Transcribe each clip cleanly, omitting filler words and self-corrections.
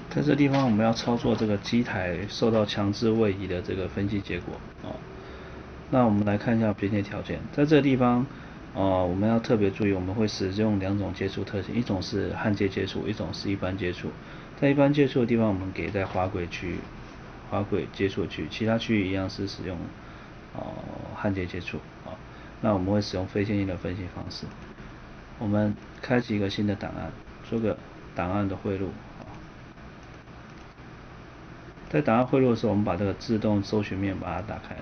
在这地方我们要操作这个机台受到强制位移的这个分析结果啊。那我们来看一下边界条件，在这个地方我们要特别注意，我们会使用两种接触特性，一种是焊接接触，一种是一般接触。在一般接触的地方，我们给在滑轨区域、滑轨接触区域，其他区域一样是使用焊接接触啊。那我们会使用非线性的分析方式。我们开启一个新的档案，做个档案的汇入啊。在档案汇入的时候，我们把这个自动搜寻面把它打开。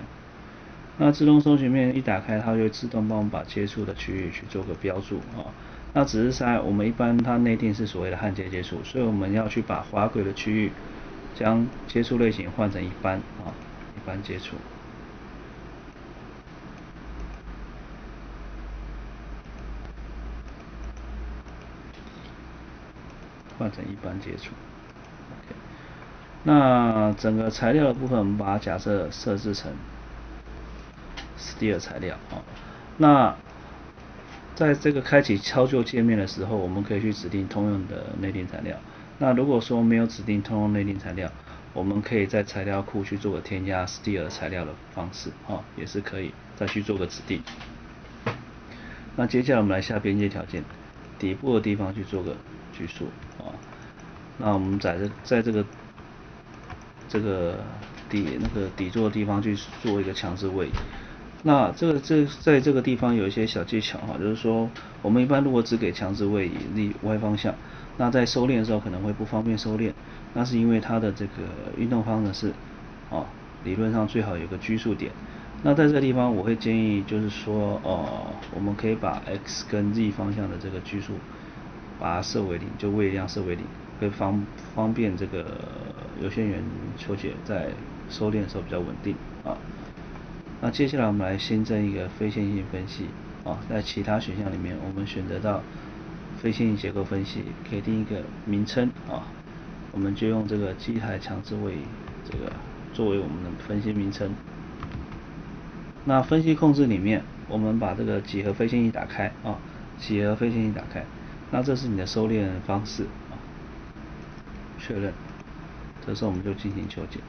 那自动搜寻面一打开，它就会自动帮我们把接触的区域去做个标注啊。那只是在我们一般它内定是所谓的焊接接触，所以我们要去把滑轨的区域将接触类型换成一般啊，一般接触。换成一般接触。OK， 那整个材料的部分，我们把它假设设置成 steel 材料啊。那在这个开启操作界面的时候，我们可以去指定通用的内定材料。那如果说没有指定通用内定材料，我们可以在材料库去做个添加 steel 材料的方式也是可以再去做个指定。那接下来我们来下边界条件，底部的地方去做个拘束那我们在这个底座的地方去做一个强制位移。那在这个地方有一些小技巧就是说我们一般如果只给强制位移立 Y 方向，那在收敛的时候可能会不方便收敛，那是因为它的这个运动方程式理论上最好有个拘束点。那在这个地方我会建议就是说我们可以把 X 跟 Z 方向的这个拘束把它设为0，就位移量设为0，会方便这个有限元求解在收敛的时候比较稳定那接下来我们来新增一个非线性分析在其他选项里面，我们选择到非线性结构分析，给定一个名称我们就用这个机台强制位移这个作为我们的分析名称。那分析控制里面，我们把这个几何非线性打开几何非线性打开，那这是你的收敛方式确认，这时候我们就进行求解。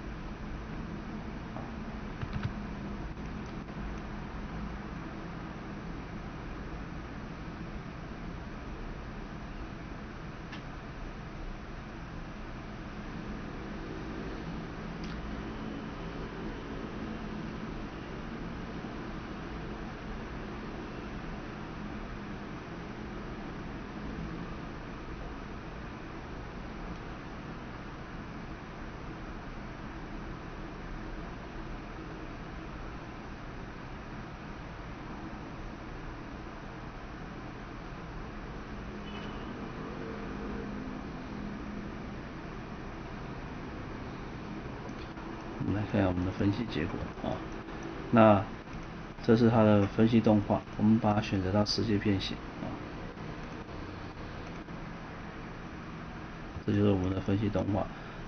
我们来看一下我们的分析结果那这是它的分析动画，我们把它选择到世界变形这就是我们的分析动画。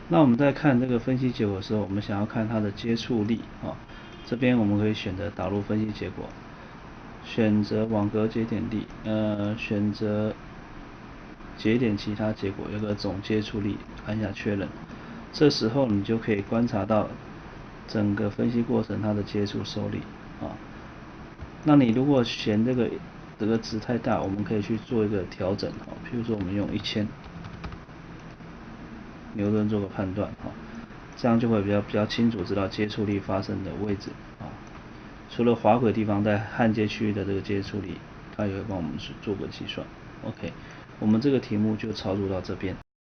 那我们在看这个分析结果的时候，我们想要看它的接触力这边我们可以选择导入分析结果，选择网格节点力，选择节点其他结果，有个总接触力，按下确认。这时候你就可以观察到整个分析过程它的接触受力那你如果嫌这个值太大，我们可以去做一个调整譬如说我们用1000牛顿做个判断这样就会比较清楚知道接触力发生的位置除了滑轨地方，在焊接区域的这个接触力，它也会帮我们去做个计算。OK， 我们这个题目就操作到这边。